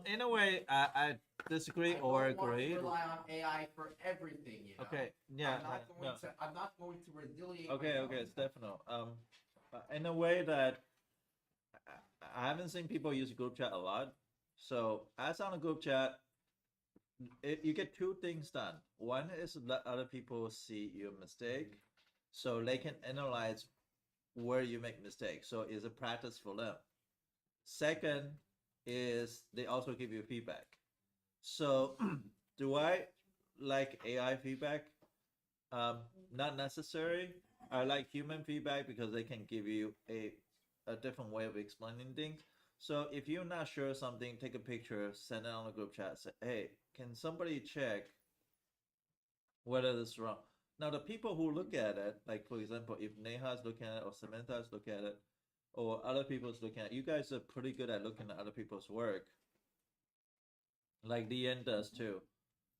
In a way, I disagree I or don't want to agree. rely on AI for everything, you know. Okay, yeah, no. I'm not going to resiliate Okay, myself. okay, Stefano. In a way that I haven't seen people use group chat a lot. So as on a group chat, you get two things done. One is let other people see your mistake, so they can analyze where you make mistakes. So it's a practice for them. Second is they also give you feedback. So do I like AI feedback? Not necessary. I like human feedback because they can give you a different way of explaining things. So if you're not sure of something, take a picture, send it on the group chat. Say, hey, can somebody check whether this is wrong? Now the people who look at it, like for example, if Neha is looking at it or Samantha is looking at it, or other people's looking at it, you guys are pretty good at looking at other people's work, like DN does too.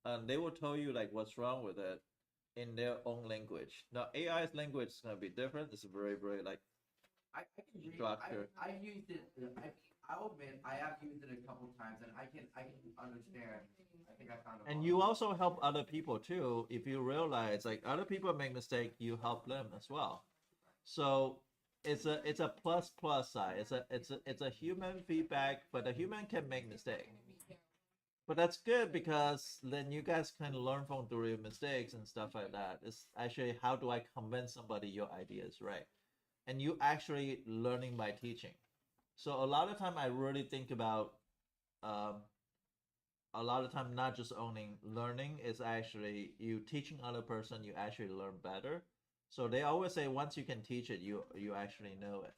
And they will tell you like what's wrong with it in their own language. Now AI's language is gonna be different. It's very very like I can read. structured. I've used it. I'll admit I have used it a couple times, and I can understand. I think I found a And model. you also help other people too. If you realize like other people make mistake, you help them as well. So it's a plus plus side. It's a human feedback, but the human can make mistake. But that's good because then you guys can learn from through your mistakes and stuff like that. It's actually how do I convince somebody your idea is right, and you actually learning by teaching. So a lot of time I really think about um, a lot of time not just owning learning is actually you teaching other person you actually learn better. So they always say once you can teach it you actually know it.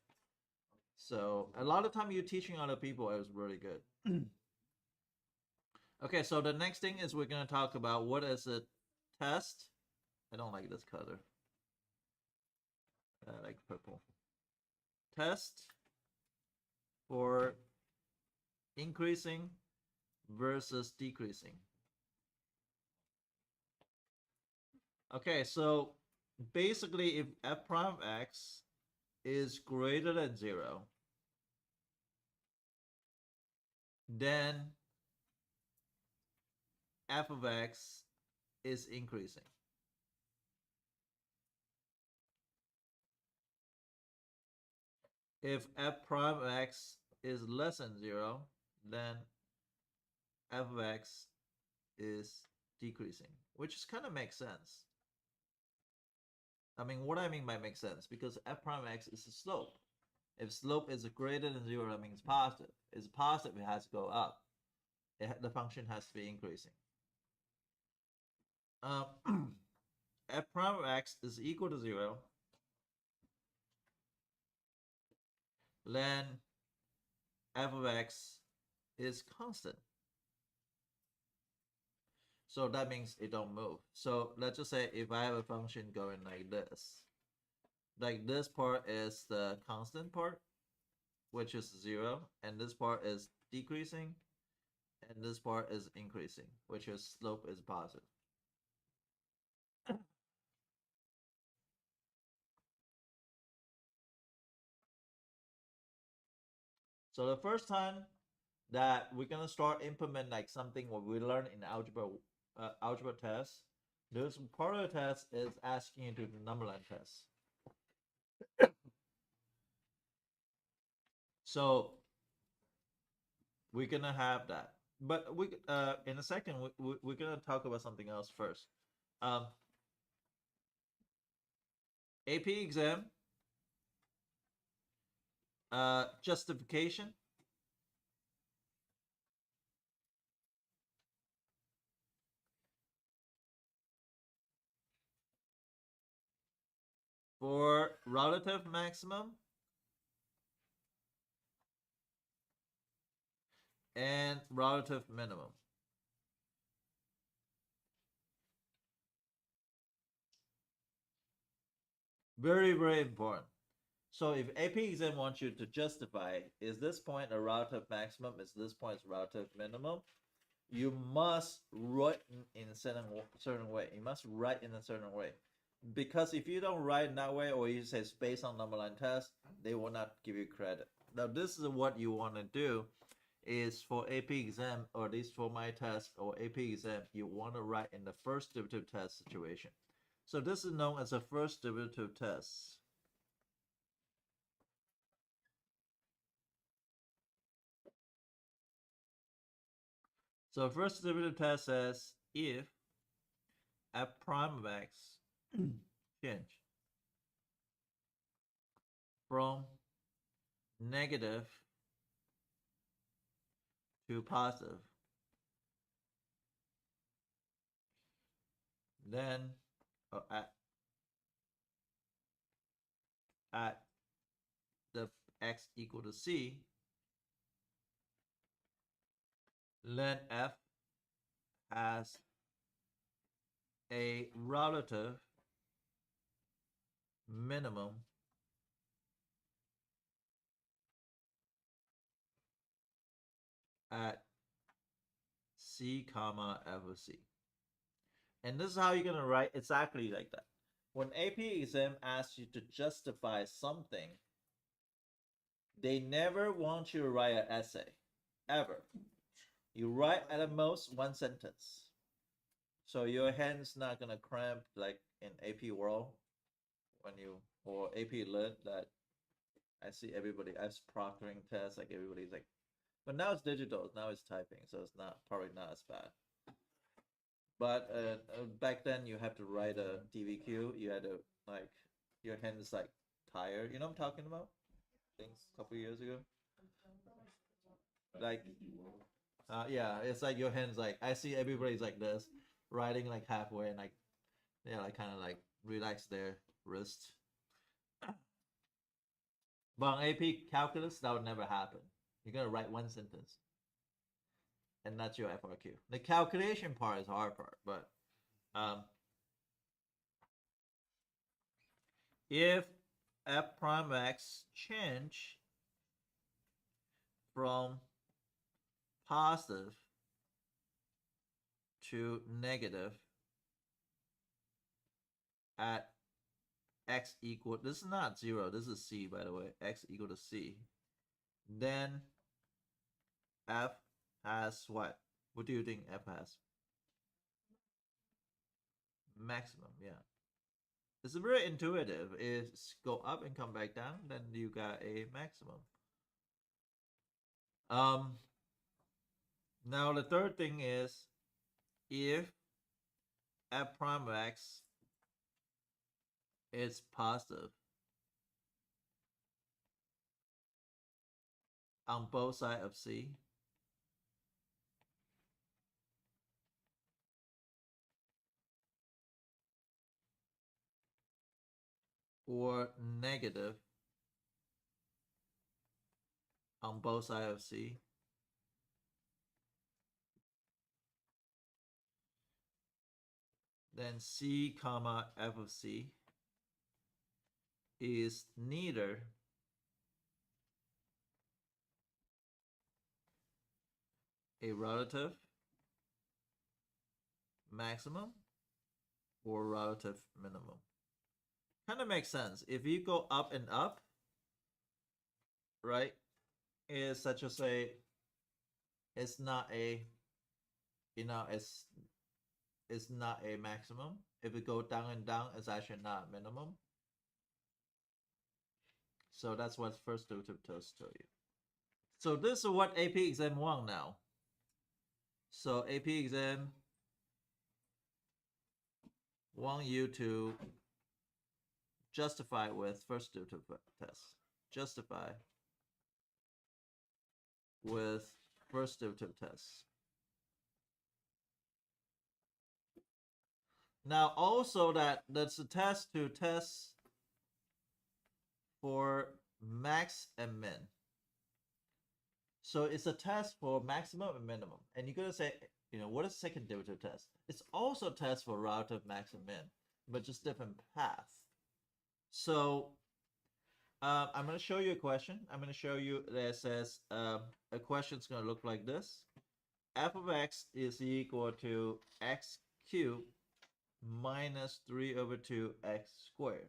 So a lot of time you teaching other people is really good. Okay, so the next thing is we're going to talk about what is a test. I don't like this color. I like purple. Test for increasing versus decreasing. Okay, so basically if f prime of x is greater than 0, then f of x is increasing. If f prime of x is less than 0, then f of x is decreasing, which is kind of makes sense. I mean, what I mean by makes sense, because f prime of x is a slope. If slope is greater than 0, that means positive. If it's positive, it has to go up. The function has to be increasing. F prime of x is equal to 0, then f of x is constant. So that means it don't move. So let's just say if I have a function going like this part is the constant part, which is 0, and this part is decreasing, and this part is increasing, which is slope is positive. So the first time that we're gonna start implement like something what we learned in algebra test, this part of the test is asking you to do number line test. So we're gonna have that, but we in a second we're gonna talk about something else first. Um, AP exam, justification. For relative maximum and relative minimum. Very, very important. So if AP exam wants you to justify, is this point a relative maximum, is this point a relative minimum, you must write in a certain way. You must write in a certain way. Because if you don't write in that way, or you say it's based on number line test, they will not give you credit. Now this is what you want to do is for AP exam, or at least for my test or AP exam, you want to write in the first derivative test situation. So this is known as a first derivative test. So first derivative test says if f prime of x change from negative to positive, then at the x equal to c, then f has a relative minimum at c comma f of c. And this is how you're gonna write exactly like that. When AP exam asks you to justify something, they never want you to write an essay, ever. You write at the most one sentence. So your hand's not gonna cramp like in AP world when you, or AP Lit, that I see everybody as proctoring tests, like everybody's like, but now it's digital, now it's typing, so it's not probably not as bad. But back then you have to write a DVQ, you had to like, your hand's like tired. You know what I'm talking about? Things a couple years ago. Like, yeah, it's like your hands like, I see everybody's like this, writing like halfway and like, yeah, like kind of like relax their wrist. But on AP calculus, that would never happen. You're gonna write one sentence, and that's your FRQ. The calculation part is the hard part, but if f prime x change from positive to negative at x equal, this is not 0, this is c, by the way, x equal to c, then f has what? What do you think f has? Maximum, yeah. It's very intuitive. It's go up and come back down, then you got a maximum. Now the third thing is if f prime of x is positive on both sides of c, or negative on both sides of c, then c comma f of c is neither a relative maximum or relative minimum. Kind of makes sense. If you go up and up, right, is such as say it's not a, you know, it's not a maximum. If it go down and down, it's actually not minimum. So that's what first derivative test tell you. So this is what AP exam 1 now. So AP exam want you to justify with first derivative test. Justify with first derivative test. Now also that's a test to test for max and min. So it's a test for maximum and minimum. And you're gonna say, you know, what is second derivative test? It's also a test for relative max and min, but just different path. So I'm gonna show you a question. I'm gonna show you that says a question's gonna look like this. F of x is equal to x cubed minus 3 over 2 x squared.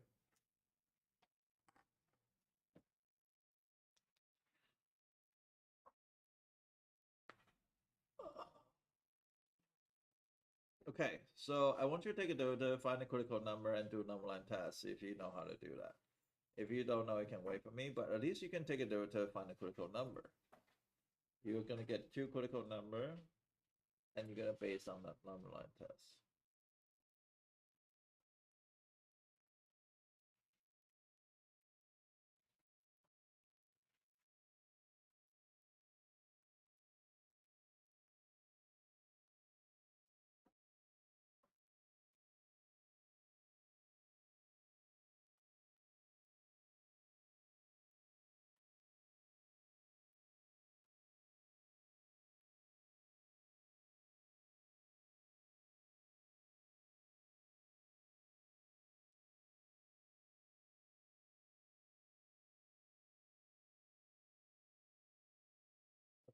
Okay, so I want you to take a derivative, find the critical number, and do a number line test if you know how to do that. If you don't know, you can wait for me, but at least you can take a derivative, find the critical number. You're gonna get two critical number, and you're gonna base on that number line test.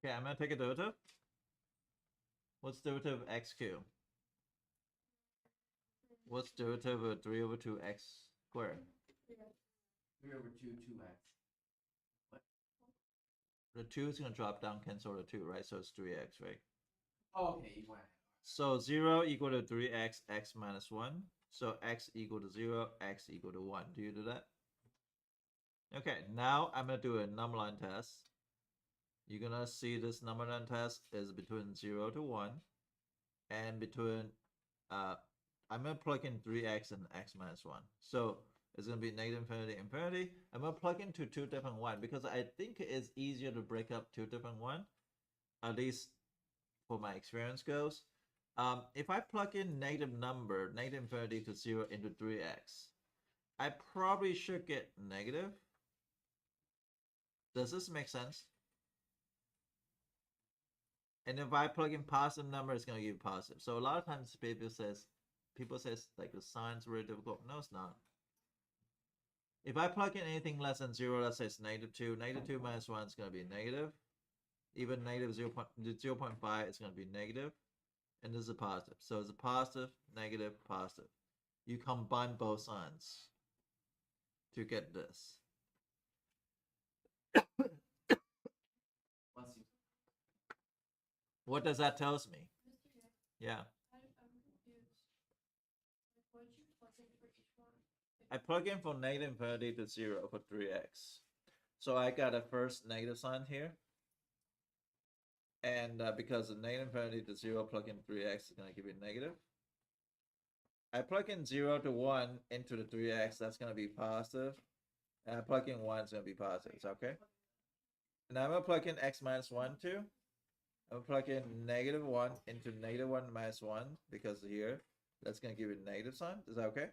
Okay, I'm gonna take a derivative. What's derivative of x cubed? What's derivative of 3 over 2x squared? 3 over 2, 2x. The 2 is gonna drop down, cancel the 2, right? So it's 3x, right? Oh, okay, you went. So 0 equal to 3x, x minus 1. So x equal to 0, x equal to 1. Do you do that? Okay, now I'm gonna do a number line test. You're gonna see this number line test is between 0 to 1. And between, I'm gonna plug in 3x and x minus 1. So it's gonna be negative infinity, infinity. I'm gonna plug into two different 1 because I think it's easier to break up two different 1. At least for my experience goes. If I plug in negative number, negative infinity to 0 into 3x, I probably should get negative. Does this make sense? And if I plug in positive number, it's going to give you positive. So a lot of times people says like the sign's really difficult. No, it's not. If I plug in anything less than 0, let's say it's negative 2. Negative 2 minus 1 is going to be negative. Even negative 0.5 is going to be negative. And this is a positive. So it's a positive, negative, positive. You combine both signs to get this. Let's see. What does that tells me? Yeah. I plug in from negative infinity to 0 for 3x. So I got a first negative sign here. And because of negative infinity to 0, plug in 3x is going to give you negative. I plug in 0 to 1 into the 3x, that's going to be positive. And I plug in 1, it's going to be positive. Is that okay? And I'm going to plug in x minus 1 too. I'm going to plug in negative 1 into negative 1 minus 1 because here, that's going to give you a negative sign. Is that okay?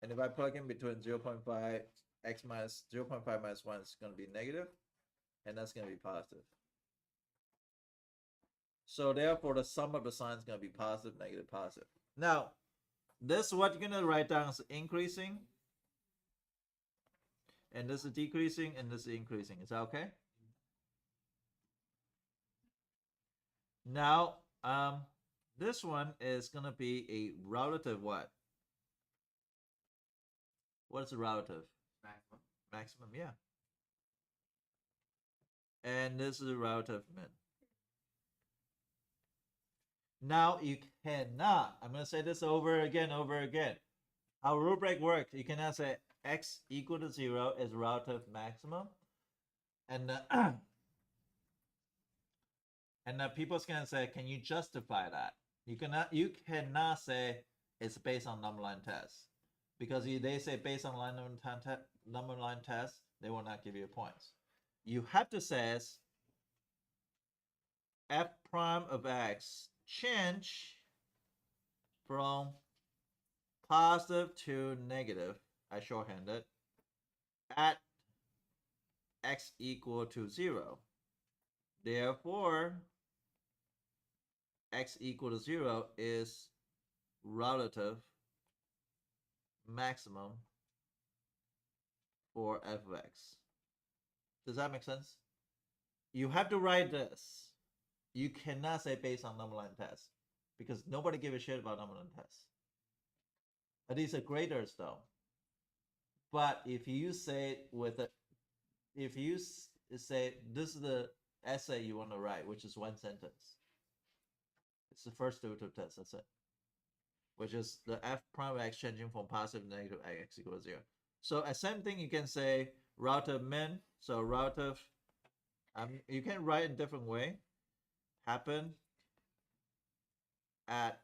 And if I plug in between 0.5, x minus 0.5 minus 1 is going to be negative. And that's going to be positive. So therefore, the sum of the signs is going to be positive, negative, positive. Now, this what you're going to write down is increasing. And this is decreasing, and this is increasing. Is that okay? Now, this one is going to be a relative what? What is a relative? Maximum. Maximum, yeah. And this is a relative min. Now you cannot, I'm going to say this over again. How rubric works, you cannot say x equal to 0 is relative maximum. And people's going to say, can you justify that? You cannot say it's based on number line test. Because they say based on number line test, they will not give you points. You have to say f prime of x change from positive to negative, I shorthanded, at x equal to 0. Therefore, x equal to 0 is relative maximum for f of x. Does that make sense? You have to write this. You cannot say based on number line test because nobody gives a shit about number line tests. At least the graders though. But if you say if you say this is the essay you want to write, which is one sentence, It's the first derivative test. That's it. Which is the f prime of x changing from positive to negative x equals 0. So a same thing you can say relative min. So relative, you can write in different way. Happen at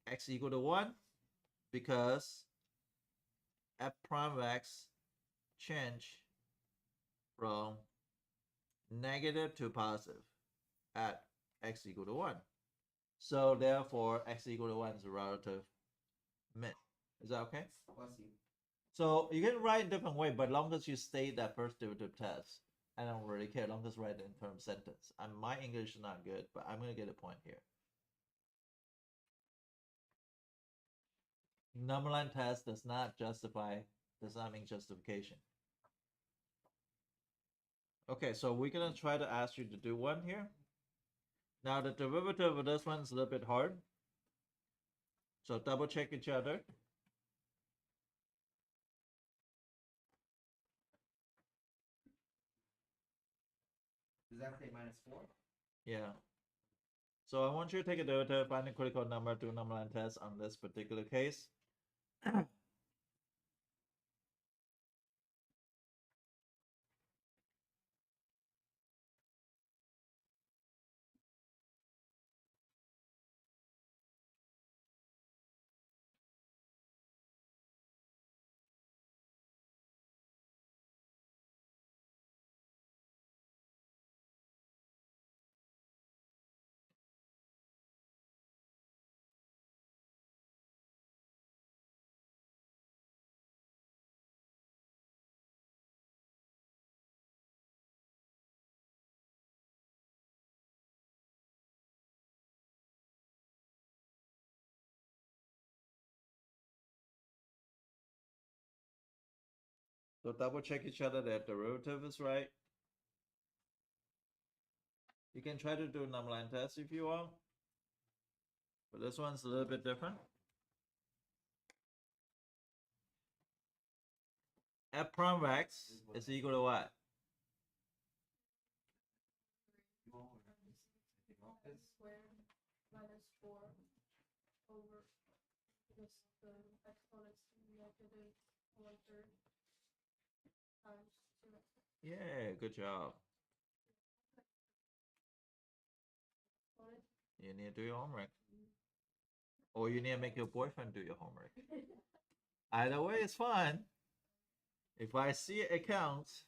x equal to 1 because f prime of x change from negative to positive at x equal to 1. So therefore, x equal to 1 is a relative min. Is that okay? Bless you. So you can write in different way, but long as you state that first derivative test, I don't really care. Long as write it in term sentence. My English is not good, but I'm gonna get a point here. Number line test does not mean justification. Okay, so we're gonna try to ask you to do one here. Now the derivative of this one is a little bit hard. So double check each other. Does that say -4? Yeah. So I want you to take a derivative, find a critical number, do a number line test on this particular case. So double check each other that derivative is right. You can try to do a number line test if you want. But this one's a little bit different. F prime of x is equal to what? Squared -4 over this the exponent's negative 1/3 times 2x. Yeah, good job. Exponent. You need to do your homework. Or you need to make your boyfriend do your homework. Either way, it's fun. If I see it counts.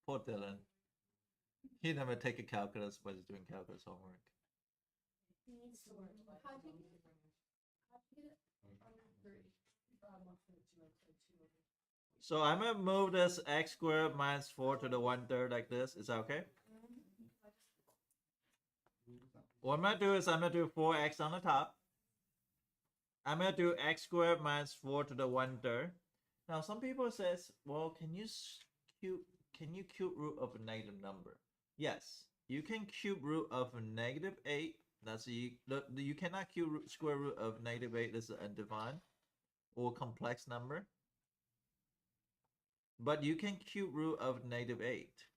Poor Dylan. He never take a calculus, but he's doing calculus homework. How'd you get it? Under 3. So I'm gonna move this x squared minus 4 to the 1/3 like this. Is that okay? What I'm gonna do is I'm gonna do 4x on the top. I'm gonna do x squared minus 4 to the 1/3. Now some people says, well, can you cube root of a negative number? Yes, you can cube root of a -8. That's you cannot cube square root of -8. This is undefined or complex number. But you can cube root of -8.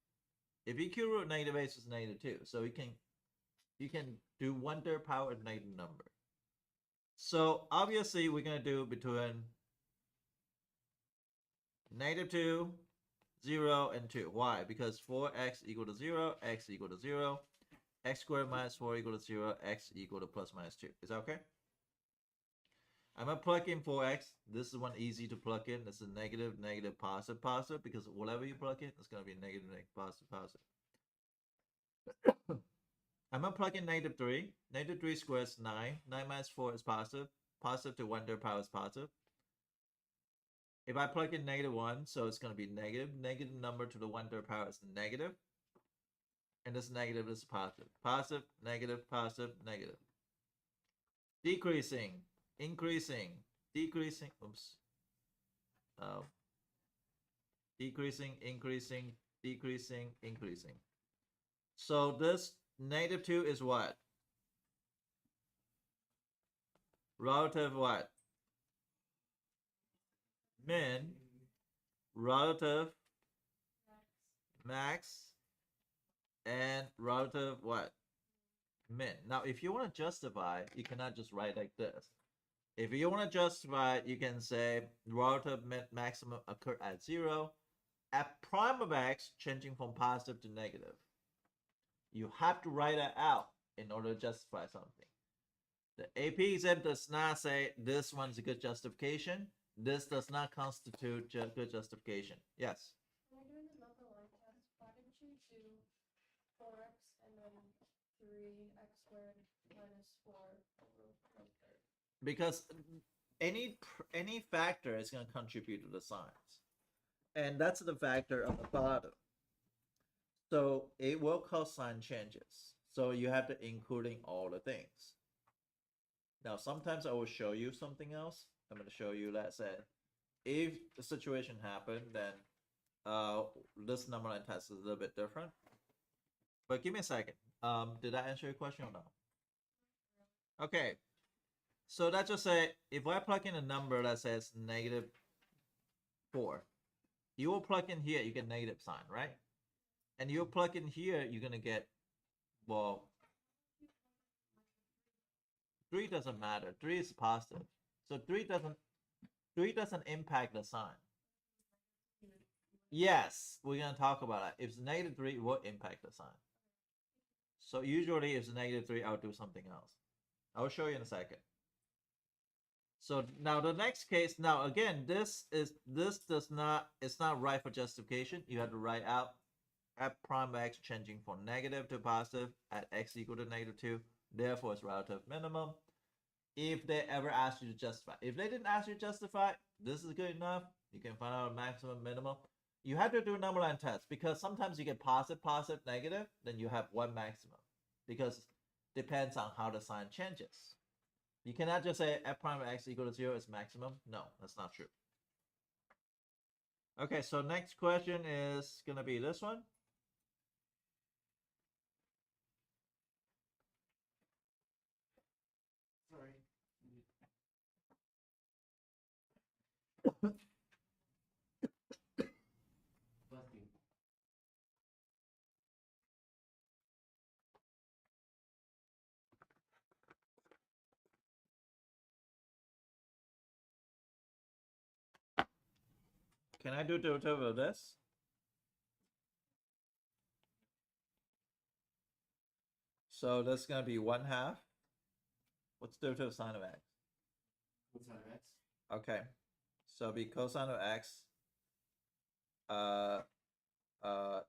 If you cube root of -8, it's -2. So you can do 1/3 power of negative number. So obviously we're gonna do between -2, 0, and 2. Why? Because 4x equal to 0, x equal to 0, x squared minus 4 equal to 0, x equal to plus minus 2. Is that okay? I'm gonna plug in 4x. This is one easy to plug in. This is negative, negative, positive, positive, because whatever you plug in, it's gonna be negative, negative, positive, positive. I'm gonna plug in -3. -3 squared is 9. 9 minus 4 is positive. Positive to 1/3 power is positive. If I plug in -1, so it's gonna be negative. Negative number to the 1/3 power is negative. And this negative is positive. Positive, negative, positive, negative. Decreasing, increasing, decreasing. Oops. Decreasing, increasing, decreasing, increasing. So this -2 is what? Relative what? Min, relative max, and relative what? min. Now, if you want to justify, you cannot just write like this. If you want to justify, you can say relative maximum occur at 0 at prime of x changing from positive to negative. You have to write it out in order to justify something. The AP exam does not say this one's a good justification. This does not constitute good justification. Yes. When you're doing the number line test, why didn't you do 4x and then 3x squared minus 4 over 1/3? Because any factor is going to contribute to the signs, and that's the factor on the bottom. So it will cause sign changes. So you have to including all the things. Now sometimes I will show you something else. I'm going to show you that said if the situation happened, then this number line test is a little bit different. But give me a second. Did I answer your question or no? Okay. So let's just say if I plug in a number that says -4, you will plug in here, you get negative sign, right? And you plug in here, you're gonna get, well, 3 doesn't matter. 3 is positive, so 3 doesn't impact the sign. Yes, we're gonna talk about it. If it's -3, it will impact the sign. So usually, if it's -3, I'll do something else. I'll show you in a second. So now the next case, now again, it's not right for justification. You have to write out f prime x changing from negative to positive at x equal to -2. Therefore, it's relative minimum. If they ever ask you to justify, if they didn't ask you to justify, this is good enough. You can find out a maximum, minimum. You have to do a number line test because sometimes you get positive, positive, negative. Then you have one maximum because it depends on how the sign changes. You cannot just say f prime of x equal to 0 is maximum. No, that's not true. Okay, so next question is going to be this one. Sorry. Bless you. Can I do derivative of this? So that's going to be 1/2. What's derivative of sine of x? Cosine of x. Okay, so it'll be cosine of x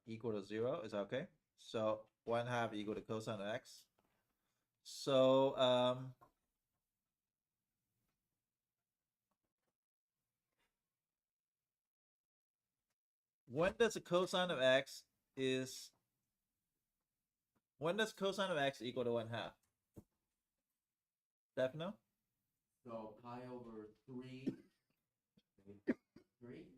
equal to 0. Is that okay? So 1/2 equal to cosine of x. So when does a cosine of x is when does cosine of x equal to 1/2? Stefano? So pi over 3. 3?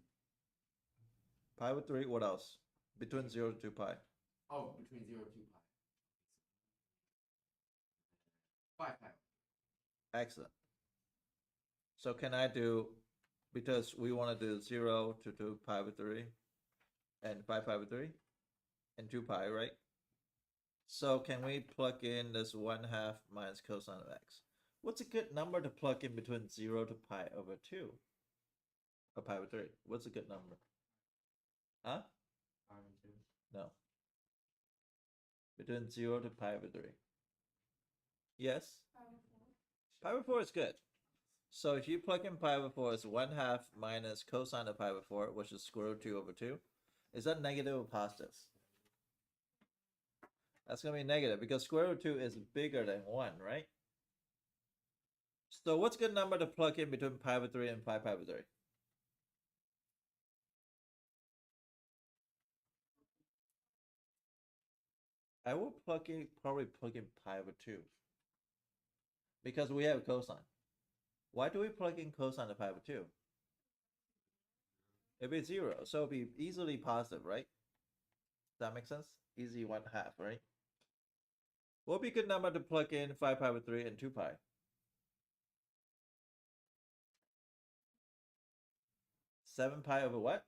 Pi over 3, what else? Between 0 to 2 pi. Oh, between 0 and 2 pi. 5 pi. Excellent. So can I do, because we want to do 0 to 2 pi over 3 and 5 pi over 3 and 2 pi, right? So can we plug in this 1/2 minus cosine of x? What's a good number to plug in between 0 to pi over 2? Or pi over 3? What's a good number? Huh? Pi over 2. No. Between 0 to pi over 3. Yes? Pi over 4 is good. So if you plug in pi over 4, it's 1/2 minus cosine of pi over 4, which is square root 2 over 2. Is that negative or positive? That's going to be negative because square root 2 is bigger than 1, right? So what's a good number to plug in between pi over 3 and 5 pi over 3? I will probably plug in pi over 2. Because we have cosine. Why do we plug in cosine of pi over 2? It'd be 0, so it'd be easily positive, right? Does that make sense? Easy 1/2, right? What would be a good number to plug in 5 pi over 3 and 2 pi? 7 pi over what?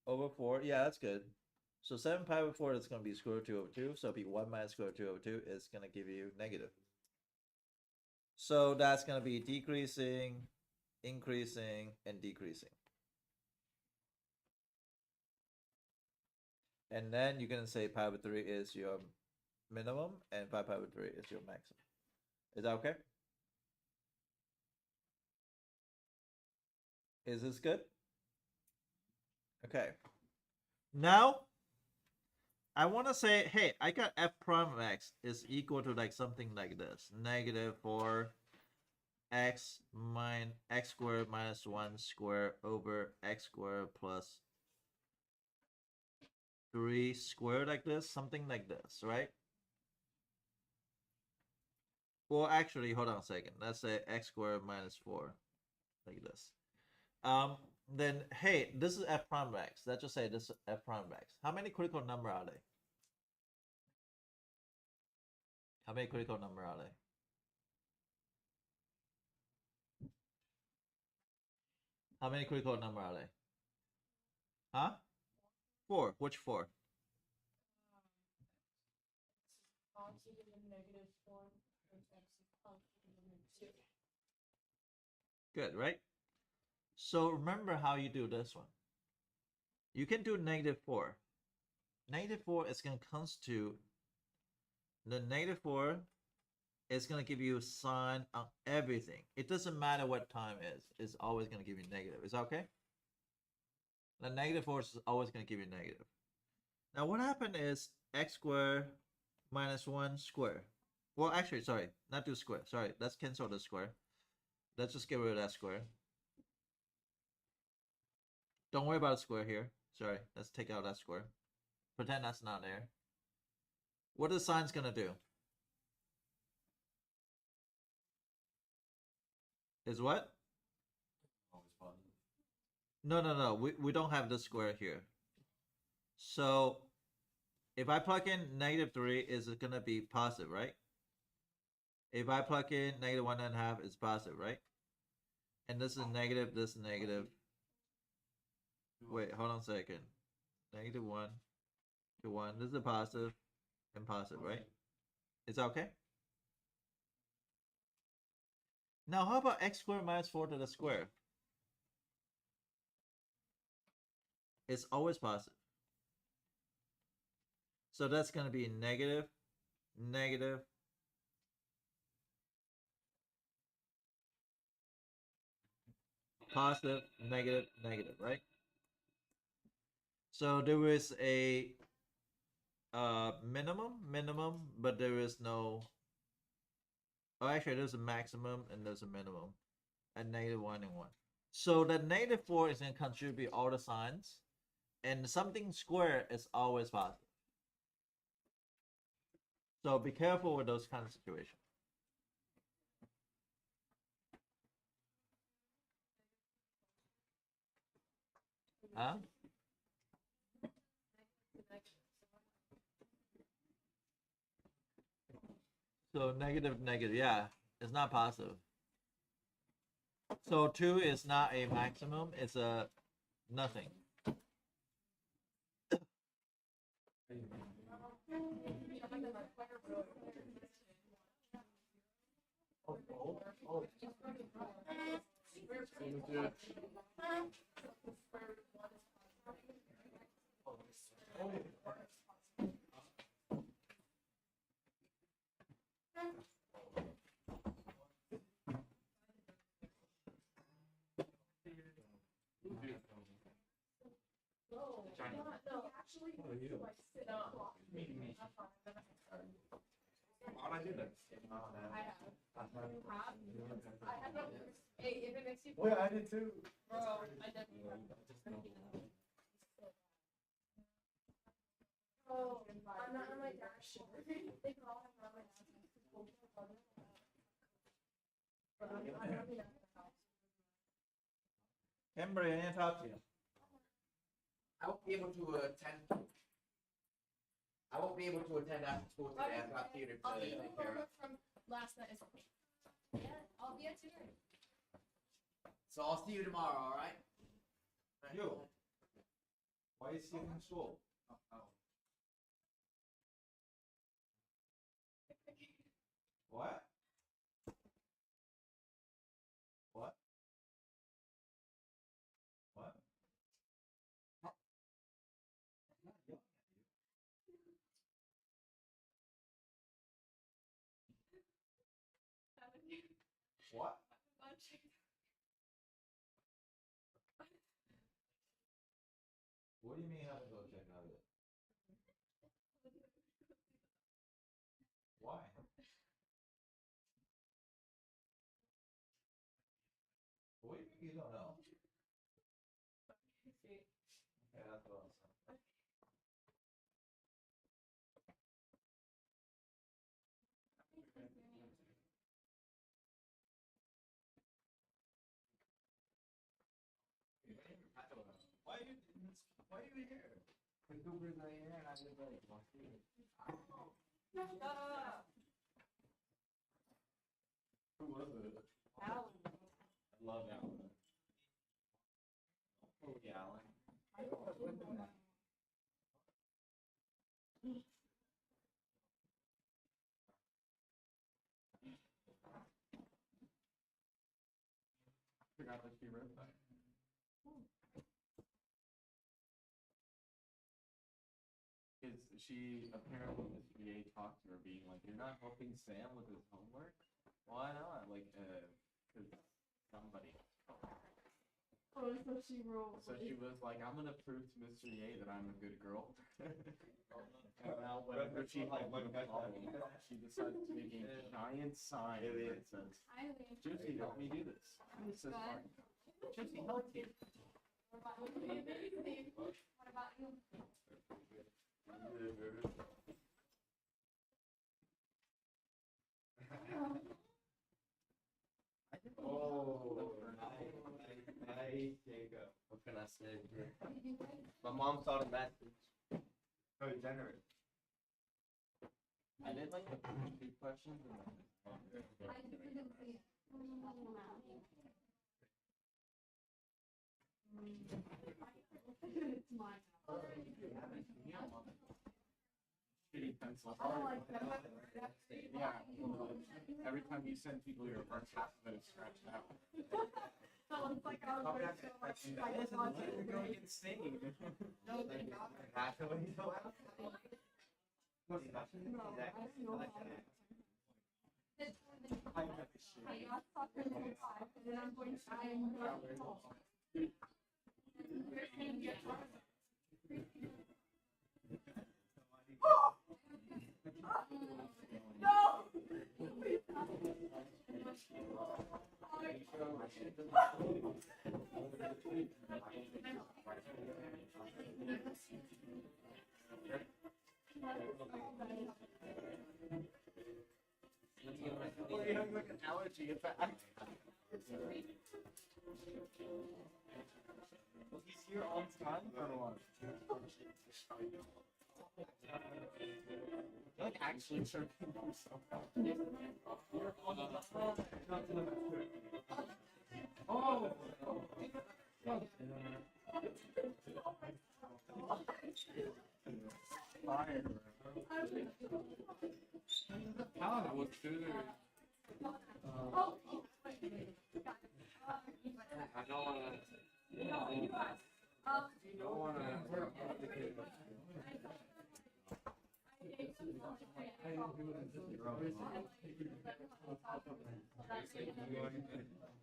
Over 4. Yeah, that's good. So 7 pi over 4 is going to be square root 2 over 2. So it'll be 1 minus square root 2 over 2 is going to give you negative. So that's going to be decreasing, increasing, and decreasing. And then you're going to say pi over 3 is your minimum and 5 pi over 3 is your maximum. Is that okay? Is this good? Okay. Now, I want to say, hey, I got f prime of x is equal to like something like this. Negative 4 x squared minus 1 squared over x squared plus 3 squared like this. Something like this, right? Well, actually, hold on a second. Let's say x squared minus 4 like this. Then, hey, this is f prime of x. Let's just say this is f prime of x. How many critical number are they? How many critical number are they? How many critical number are they? Huh? 4. Which 4? Positive and negative 4, and x is positive and 2. Good, right? So remember how you do this one. You can do negative 4. Negative 4 is going to constitute the negative 4 is going to give you a sign on everything. It doesn't matter what time is. It's always going to give you negative. Is that okay? The negative 4 is always going to give you negative. Now what happened is x squared minus 1 square. Well, actually, sorry, not do square. Sorry, let's cancel the square. Let's just get rid of that square. Don't worry about the square here. Sorry, let's take out that square. Pretend that's not there. What the sign's gonna do? Is what? Always positive. No. We don't have the square here. So if I plug in negative 3, is it gonna be positive, right? If I plug in negative 1.5, it's positive, right? And this is negative, this is negative. Wait, hold on a second. Negative 1 to 1. This is a positive and positive, right? Is that okay? Now, how about x squared minus 4 to the square? It's always positive. So that's going to be negative, negative, positive, negative, negative, right? So there is a minimum, but there is no. Oh, actually, there's a maximum and there's a minimum, and negative 1 and 1. So the negative 4 is going to contribute all the signs, and something square is always positive. So be careful with those kind of situations. Huh? So negative, yeah, it's not positive. So 2 is not a maximum, it's a nothing. Why'd I do that? Hey, if it makes you Well, I did too. bro, I never. Oh, I'm not on my dash. They call him on my dash. But I'm not at the house. Kimberly, I need to talk to you. I won't be able to attend. I won't be able to attend after school today. I've got theater I'll to be take care of. from last night as well. Yeah, I'll be at dinner. So I'll see you tomorrow, all right? You. Why are you skipping school? What? What? What? I'm not yelling at you. What? What do you mean have to go check out of it? Why? What do you mean you don't know? Okay, that's awesome. Why are you here? Cooper's not here, and I just like, want to. Who was it? Alan. I love Alan. Oh, yeah, Alan. Forgot that she wrote that. Because she apparently Miss VA talked to her, being like, "You're not helping Sam with his homework. Why not? Like, because somebody." Oh, so she wrote. So she was like, "I'm gonna prove to Mr. Ye that I'm a good girl." And now whenever she had one problem, she decided to make a giant sign that says, Hi, Liam. "Josie, help me do this." This is fine. Josie, help me. What about you? What about you? Oh, nice, Jacob. What can I say? Did you write? My mom saw the message. Oh, generous. I did like the first two questions and then. I didn't see it. It's mine. Shitty pencil. Oh, like that. Yeah. Every time you send people your first half of it is scratched out. So it's like I was going to You're going insane. I got soccer until 5, and then I'm going to I am going home. You're saying you're Well, you have like an allergy attack. He's here on time for what? You're like actually choking yourself out. Oh! Fire. How? I was doing it. I don't wanna. I don't wanna.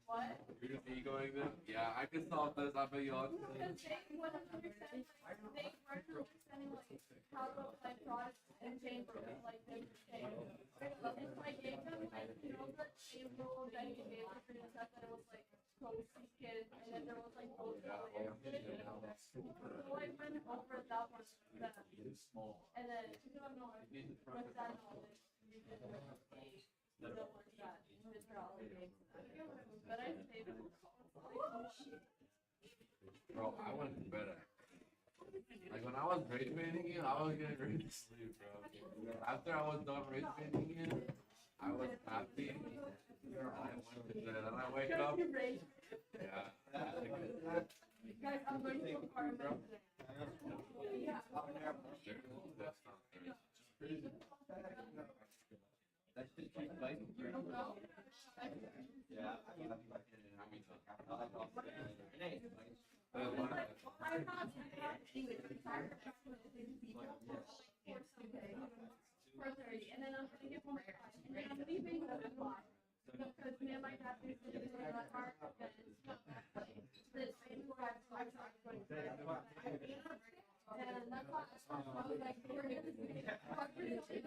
What? You're just egoing them? Yeah, I can solve this. I bet you all Because they wouldn't understand, like, they weren't understanding, like, how to apply products and change it, like, they were saying. If I gave them, like, you know, the table that you gave them for stuff that it was, like, Cozy Kid, and then there was, like, those layers. So I went over that one, that, and then, with that knowledge, you can the work that Mr. Ollie gave to them. But I saved it. Bro, I went to bed at. Like when I was rage baiting you, I was getting ready to sleep, bro. After I was done rage baiting you, I was happy. I went to bed and I wake up. Yeah. Guys, I'm going to apartment today. Yeah. I'm not English. I'm sorry for practicing people for something. 4:30, and then I'm gonna get home at 5, and then I'm leaving at 5. Because me and my dad are sitting in the car, and this same drive, so I'm not going to bed. And that's why I was like, we're gonna do it. Like,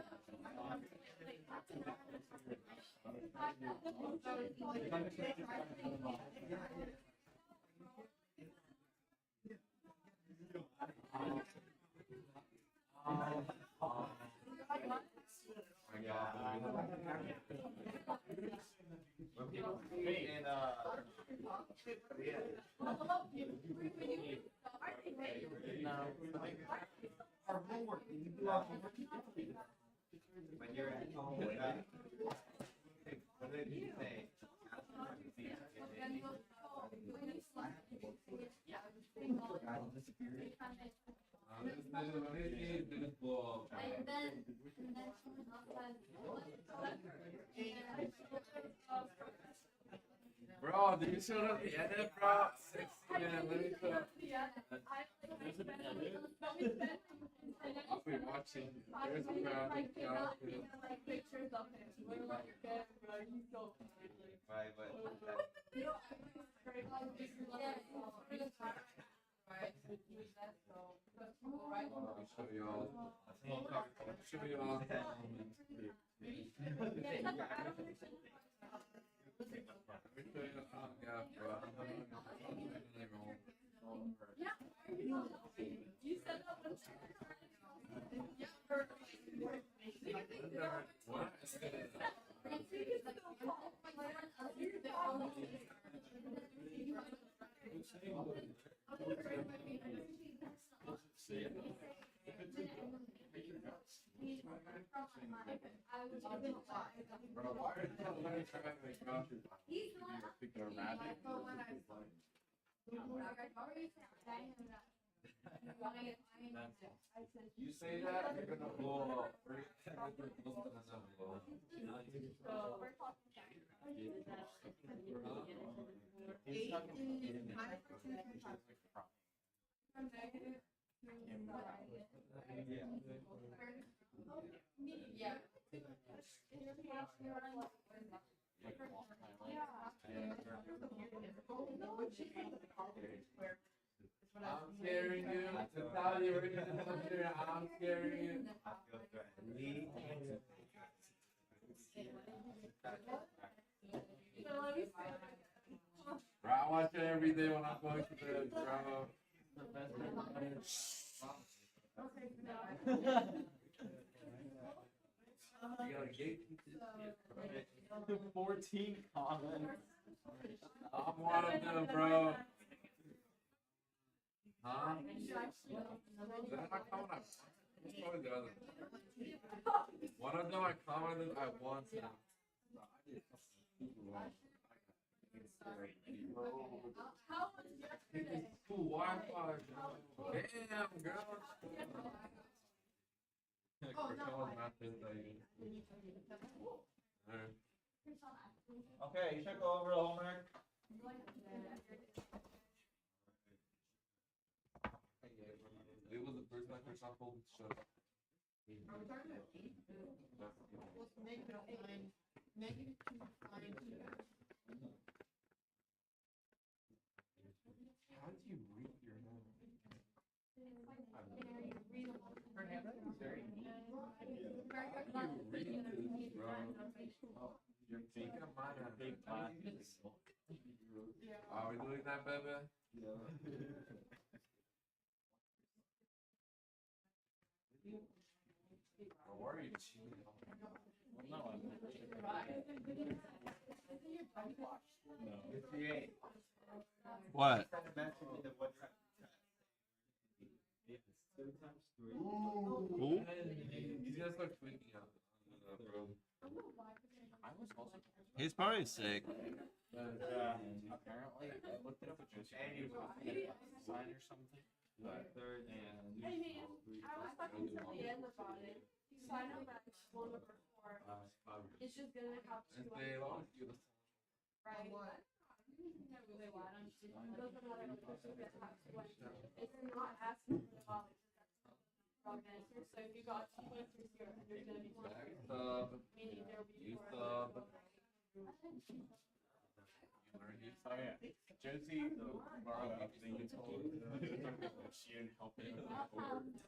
that's an hour. Our homework, you do our homework. When you're at home, what did you say? Bro, did you show up the edit, bro? 6 p.m. Let me show up. I'll be watching. There's a crowd. Pictures of him. He's so Right, but I'll show y'all. I'll show y'all. You said that was Bro, why are you trying to pick a rabbit? You say that, you're gonna blow up. I'm scaring you. To tell you we're gonna come here, I'm scaring you. Bro, I watch it every day when I'm going to bed, bro. You gotta gatekeep this. 14 comments. I'm one of them, bro. Huh? Is that my comment? What's probably the other? One of them I commented I want to. How was yesterday? Cool Wi-Fi. Damn, girl. Okay, you should go over the homework. It was the first time for example, so. How do you read your hand? How do you read this, bro? You're taking mine at big time. Are we doing that, baby? Or why are you cheating? No, I'm not. 58. What? Send a message in the WhatsApp. Who? He's gonna start tweaking out. Bro. He's probably sick. Apparently, I looked it up with Josie. Sign or something. Third and. Hey man, I was talking to Leanne about it. Sign up at school number 4. It's just gonna have And 2 they lost you. right? really wide on it doesn't matter like if you get past when it's not asking for the ball, it's just wrong answer. So if you got two answers here and there's gonna be one meaning there will be four others. Oh yeah, Josie borrowed me because he told she didn't help him,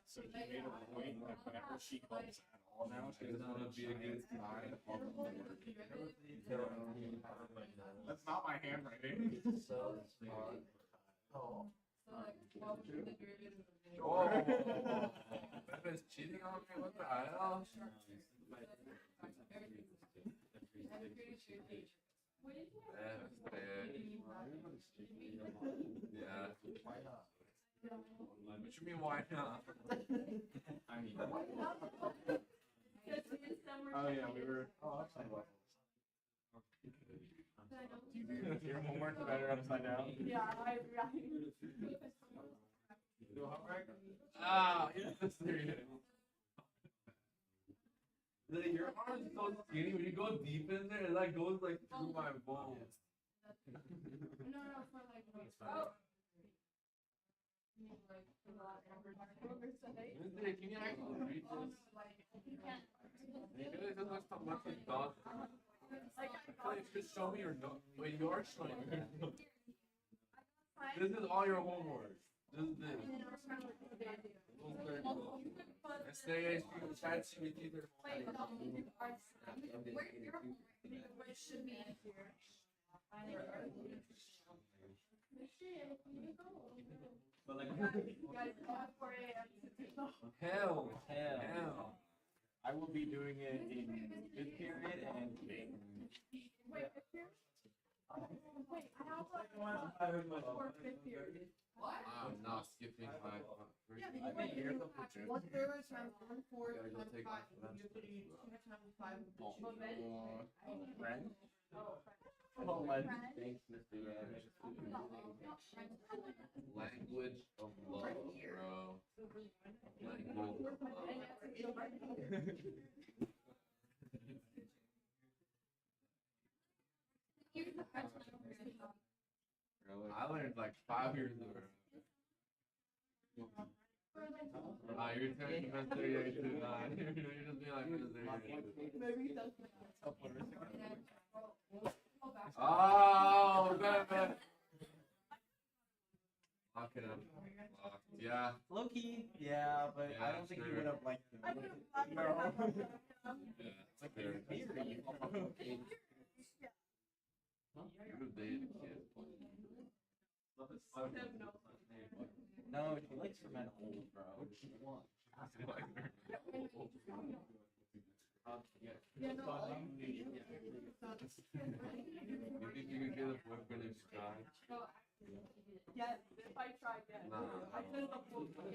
so he made a point that whenever she helps at all now, she doesn't want to be a good sign of the work. That's not my handwriting. So smart. Oh. Oh, that is cheating on me. What the hell? That's bad. Yeah. What you mean, why not? I mean, Because we did summer oh yeah, we were. Oh, upside down. Do you do your homework better upside down? Yeah, I Do homework? Ah, yes, there you go. Your arm is so skinny. When you go deep in there, it like goes like through my bones. No, for like oh. Can you actually read this? You can't. Maybe it doesn't look so much like dots. Just show me your note. Wait, you're showing me. This is all your homework. Just this. Stay chat with either. Where should be here? But like, Hell. I will be doing it in this period and in. Wait, I have like for fifth period. I'm not skipping my. Yeah, but you here. one third times 1/4 Gotta go times take 5. off. You have to do 2 times 5. Friend? Oh, Thanks, Mr. Yavish. Language of love, bro. Language of love. I learned like 5 years ago. You're turning Mr. Yavish to 9. You're just being like Mr. Yavish. maybe that's Oh, man. Lock it up. Locked. Yeah. Low-key, yeah, but I Yeah, don't think sure. you would have liked it. No. Yeah. Like, in theory. You would date a kid. No, she likes her men old, bro. Yeah, no, Maybe you could get a boyfriend in Sky. yes, if I tried, yes. No. I couldn't afford one.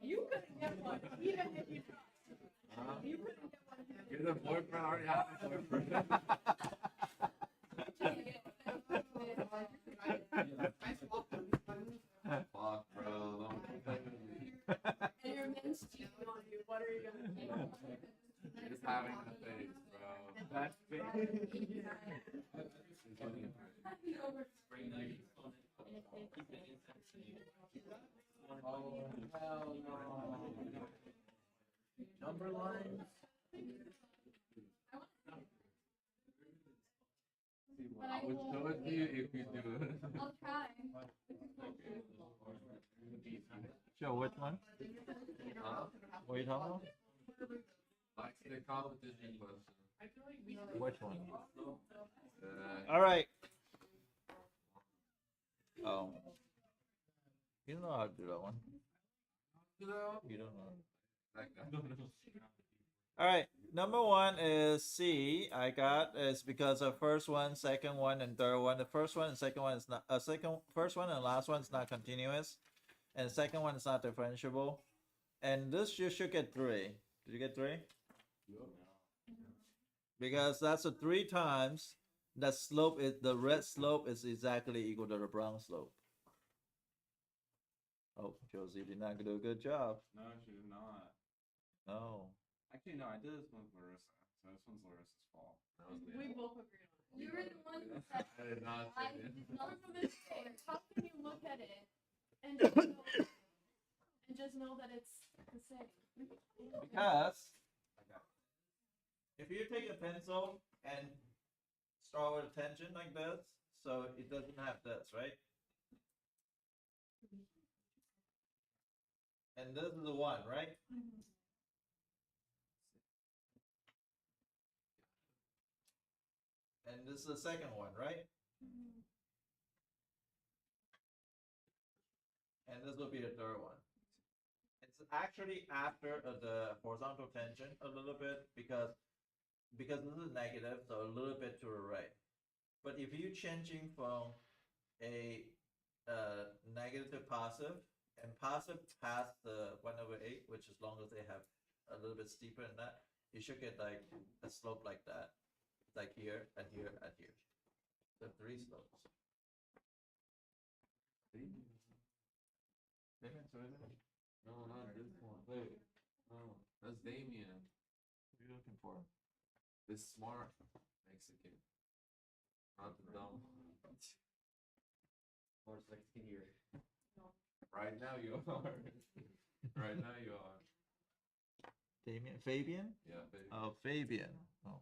You couldn't get one, even if you tried. You couldn't get one. Get a boyfriend, I already have a boyfriend. Fuck, bro. Don't play with me. And your men's cheating on you, what are you gonna do? Just having the face, bro. That's big. Oh, hell no. Number lines. But I I would will- show it to you if you do it. I'll try. Joe, which one? Huh? What are you talking about? Like the competition question. Which one? Uh, All right. Oh. You don't know how to do that one. you know? You don't know. Like that. All right. Number one is C. I got is because of first one, second one, and third one. The first one and second one is not first one and last one is not continuous, and second one is not differentiable. And this you should get 3. Did you get 3? Because that's a 3 times the slope is the red slope is exactly equal to the brown slope. Oh, Josie did not do a good job. No, she did not. No. Actually, no, I did this one with Larissa. So this one's Larissa's fault. That was We the both agreed on it. You were the one who said. I did not I say did it. not say it. How can you look at it and just know that it's the same? Because if you take a pencil and start with a tangent like this, so it doesn't have this, right? And this is the one, right? Mhm. And this is the second one, right? Mhm. And this will be the third one. It's actually after the horizontal tangent a little bit because this is negative, so a little bit to the right. But if you changing from a negative to positive, and positive past the 1/8, which as long as they have a little bit steeper than that, you should get like a slope like that, like here and here and here. The three slopes. No, not this one. Wait, no, that's Damien. What are you looking for? This smart Mexican, not the dumb. Or it's like here. Right now you are. Right now you are. Damien, Fabian? Yeah, baby. Oh, Fabian. Oh.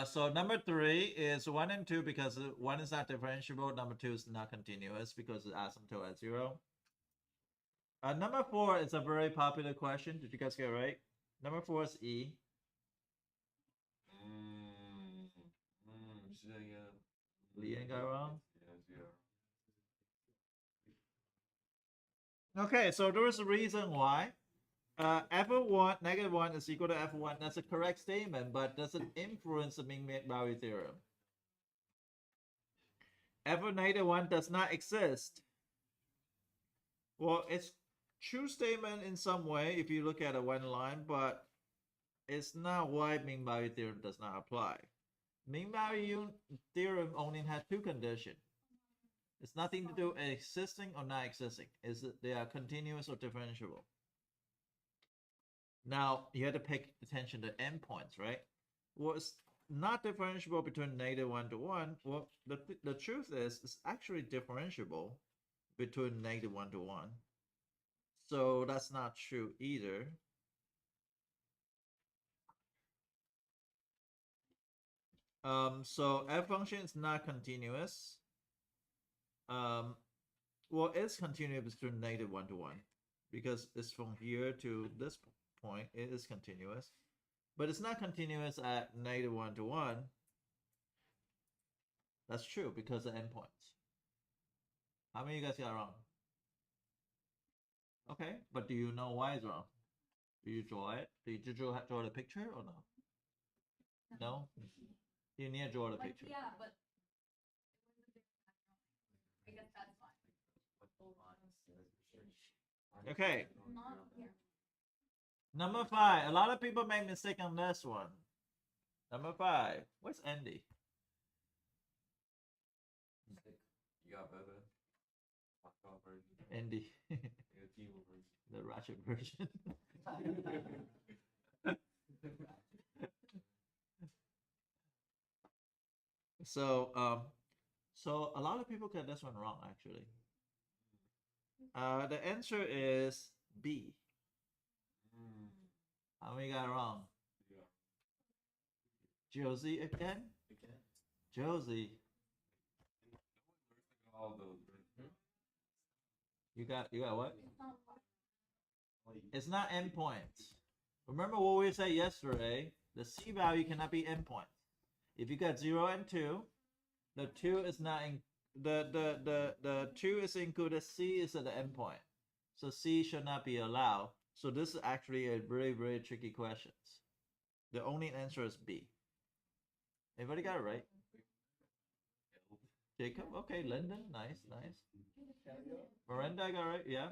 So number 3 is 1 and 2 because 1 is not differentiable. Number 2 is not continuous because it's asymptote at 0. Number 4 is a very popular question. Did you guys get it right? Number 4 is E. Leanne got it wrong? Yes, yeah. Okay, so there is a reason why. F1, -1 is equal to F1. That's a correct statement, but doesn't influence the mean value theorem. F1 -1 does not exist. Well, it's true statement in some way if you look at it one line, but it's not why mean value theorem does not apply. Mean value theorem only has 2 conditions. It's nothing to do with existing or not existing. Is that they are continuous or differentiable. Now you have to pay attention to endpoints, right? Well, it's not differentiable between -1 to 1. Well, the truth is it's actually differentiable between -1 to 1. So that's not true either. So f function is not continuous. Well, it's continuous between -1 to 1 because it's from here to this point. It is continuous, but it's not continuous at -1 to 1. That's true because of endpoints. How many of you guys got wrong? Okay, but do you know why it's wrong? Do you draw it? Did you draw the picture or no? No? You need to draw the Like, picture. yeah, but I guess that's fine. Hold on. Okay, Not here. number 5. A lot of people make mistake on this one. Number 5. Where's Andy? You got better. Hot version. Andy, The Tivo version. the ratchet version. So a lot of people get this one wrong actually. The answer is B. How many got it wrong? Yeah. Josie again? Josie, All those. Right? you got what? It's not fine. It's not endpoints. Remember what we said yesterday? The C value cannot be endpoint. If you got 0 and 2, the 2 is not in the 2 is included, C is at the endpoint. So C should not be allowed. So this is actually a very, very tricky question. The only answer is B. Everybody got it right? Jacob? Okay, Lyndon, nice. Miranda got it right? Yeah?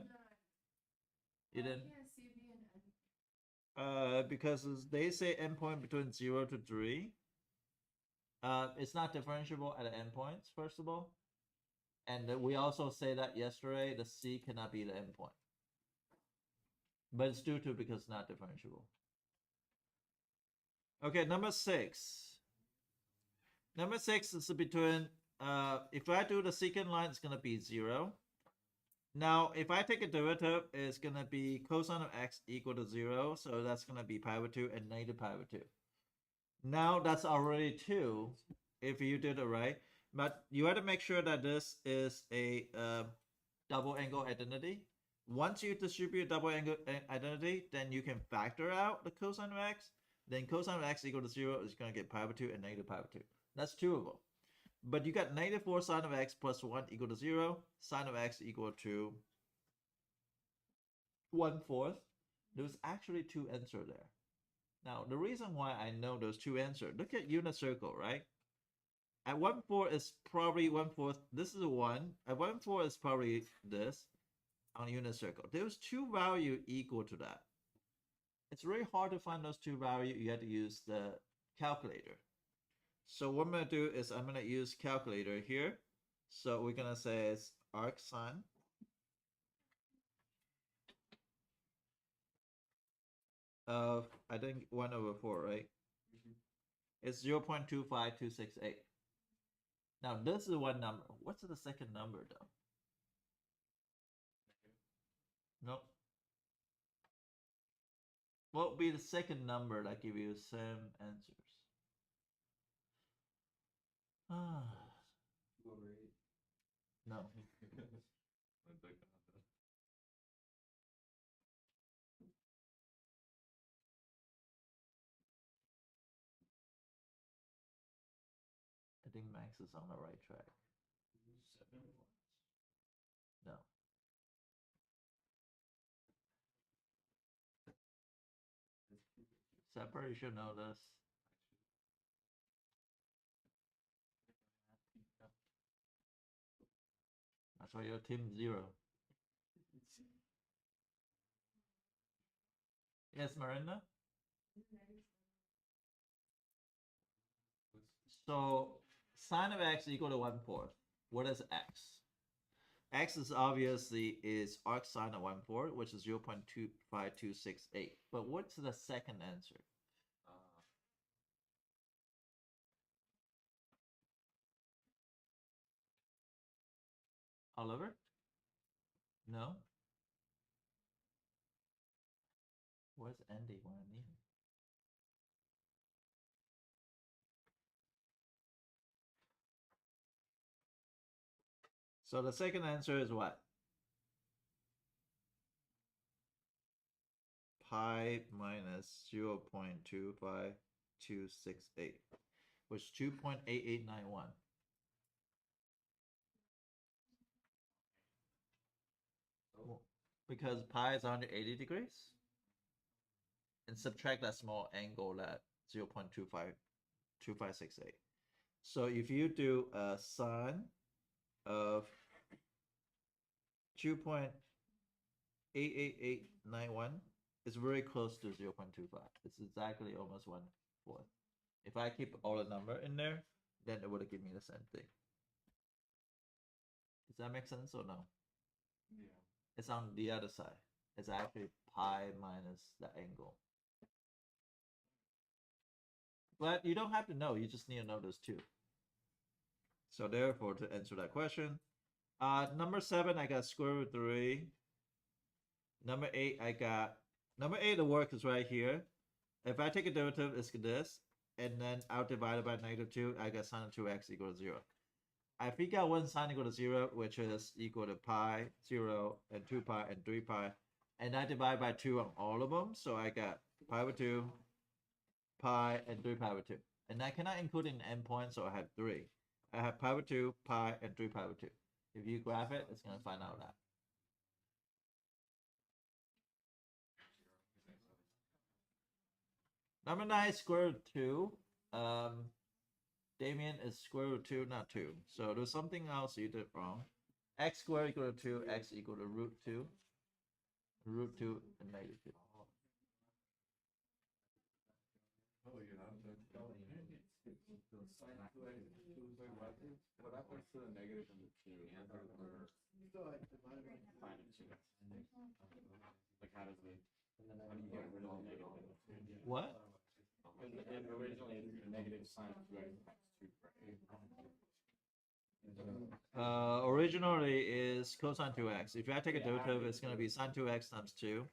You didn't? I can't see the end. Because they say endpoint between 0 to 3. It's not differentiable at the endpoints, first of all. And we also say that yesterday, the C cannot be the endpoint. But it's due to because it's not differentiable. Okay, number 6. Number 6 is between, if I do the secant line, it's gonna be 0. Now, if I take a derivative, it's gonna be cosine of x equal to 0, so that's gonna be pi over 2 and negative pi over 2. Now, that's already 2, if you did it right, but you have to make sure that this is a double angle identity. Once you distribute double angle identity, then you can factor out the cosine of x. Then cosine of x equal to 0 is going to get pi over 2 and negative pi over 2. That's 2 of them. But you got negative 4 sine of x plus 1 equal to 0. Sine of x equal to 1/4. There's actually 2 answers there. Now, the reason why I know those 2 answers, look at unit circle, right? At 1/4 is probably 1/4. This is a 1. At 1/4 is probably this on unit circle. There's 2 values equal to that. It's really hard to find those 2 values. You have to use the calculator. So what I'm going to do is I'm going to use calculator here. So we're going to say it's arcsine of, I think 1/4, right? It's 0.25268. Now this is one number. What's the second number though? Nope. What would be the second number that give you the same answers? No. I think Max is on the right track. No. Sepper, you should know this. That's why you're team 0. Yes, Miranda? So sine of x equal to 1/4. What is x? X is obviously is arcsine of 1/4, which is 0.25268. But what's the second answer? Oliver? No? Where's Andy when I need him? So the second answer is what? Pi minus 0.25268, which is 2.8891. Because pi is 180 degrees. And subtract that small angle at 0.2568. So if you do a sine of 2.88891, it's very close to 0.25. It's exactly almost 1/4. If I keep all the number in there, then it would give me the same thing. Does that make sense or no? Yeah. It's on the other side. It's actually pi minus the angle. But you don't have to know. You just need to know those 2. So therefore, to answer that question, number 7, I got square root 3. Number 8, I got number 8. The work is right here. If I take a derivative, it's this, and then I'll divide it by -2. I got sine of 2x equal to 0. I figure out one sine equal to 0, which is equal to pi, 0, and 2 pi, and 3 pi, and I divide by 2 on all of them. So I got pi over 2, pi, and 3 pi over 2. And I cannot include an endpoint, so I have 3. I have pi over 2, pi, and 3 pi over 2. If you graph it, it's going to find out that. Number 9 is square root 2. Damien is square root 2, not 2. So there's something else you did wrong. X squared equal to 2, x equal to root 2. Root 2 and -2. Oh, you're not. What happens to the negative and the 2? Like how does it? How do you get rid of the negative? What? Because and originally it's the negative sine of 2x times 2, right? Originally is cosine 2x. If I take a derivative, it's going to be sine 2x times 2.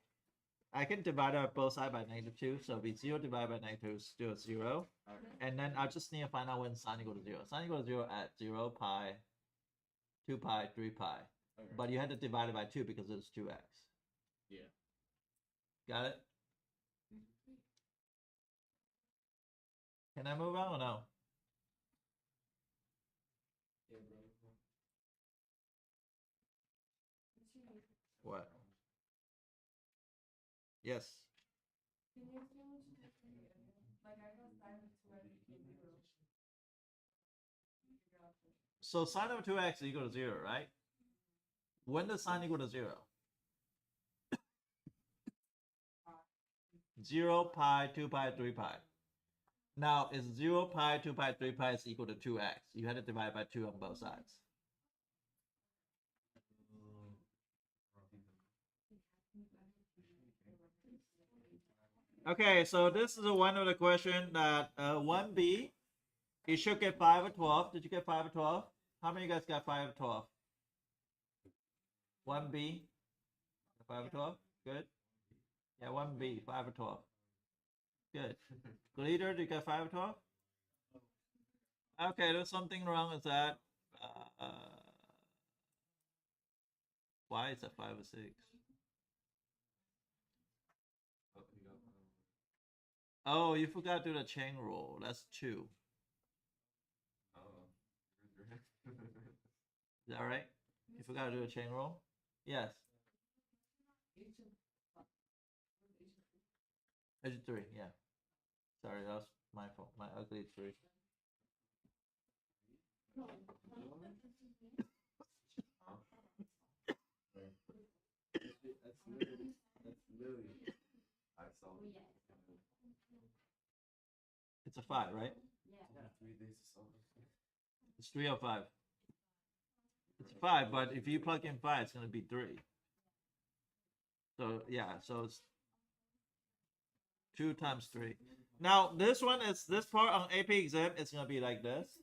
I can divide out both sides by -2, so it'll be 0 divided by -2 is still 0. Okay. And then I just need to find out when sine equal to 0. Sine equal to 0 at 0, pi, 2 pi, 3 pi. Okay. But you had to divide it by 2 because it's 2x. Yeah. Got it? Can I move on or no? What? Yes. Can you assume which different, like I know sine of 2x equals 0. So sine of 2x is equal to 0, right? When does sine equal to 0? 0, pi, 2 pi, 3 pi. Now, is 0, pi, 2 pi, 3 pi is equal to 2x. You had to divide by 2 on both sides. Okay, so this is one of the question that 1b, you should get 5 or 12. Did you get 5 or 12? How many of you guys got 5 or 12? 1b, 5 or 12? Good. Yeah, 1b, 5 or 12. Good. Leader, did you get 5 or 12? Okay, there's something wrong with that. Why is it 5 or 6? Oh, you forgot to do the chain rule. That's 2. Is that right? You forgot to do a chain rule? Yes. Edge 3, yeah. Sorry, that was my fault. My ugly 3. That's literally. I saw. It's a 5, right? Yeah, 3 days to solve it. It's 3 or 5. It's 5, but if you plug in 5, it's going to be 3. So, yeah, so it's 2 times 3. Now, this one is, this part on AP exam, it's going to be like this.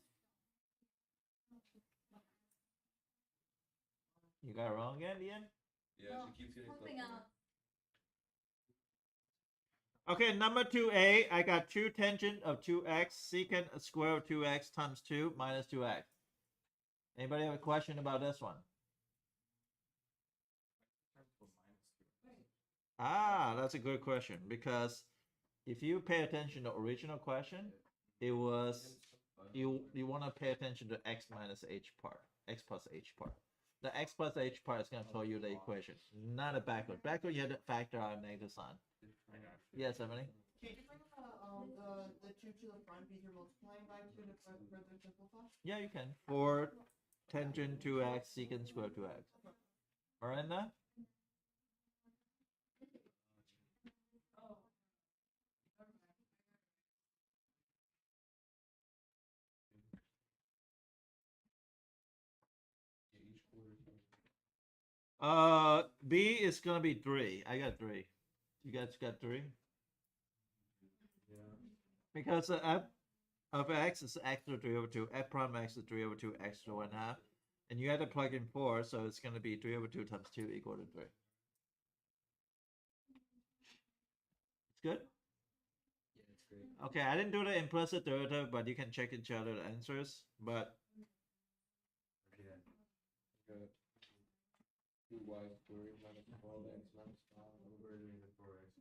You got it wrong again, Ian? Yeah, she keeps getting Something else. Okay, number 2a, I got 2 tangent of 2x, secant square of 2x times 2 minus 2x. Anybody have a question about this one? Ah, that's a good question, because if you pay attention to the original question, it was, you want to pay attention to x minus h part, x plus h part. The x plus h part is going to tell you the equation, not a backward. Backward, you had to factor out a negative sign. Yes, Emily? Can you bring the 2 to the front because you're multiplying by 2 to further simplify? Yeah, you can. For tangent 2x, secant square 2x. Miranda? B is gonna be 3. I got 3. You guys got 3? Yeah. Because f of x is x to the 3 over 2, f prime x is 3 over 2, x to 1 half. And you had to plug in 4, so it's gonna be 3 over 2 times 2 equal to 3. It's good? Yeah, it's great. Okay, I didn't do the implicit derivative, but you can check each other the answers. But Okay. Got 2y squared minus 12x minus 5 over the 4x.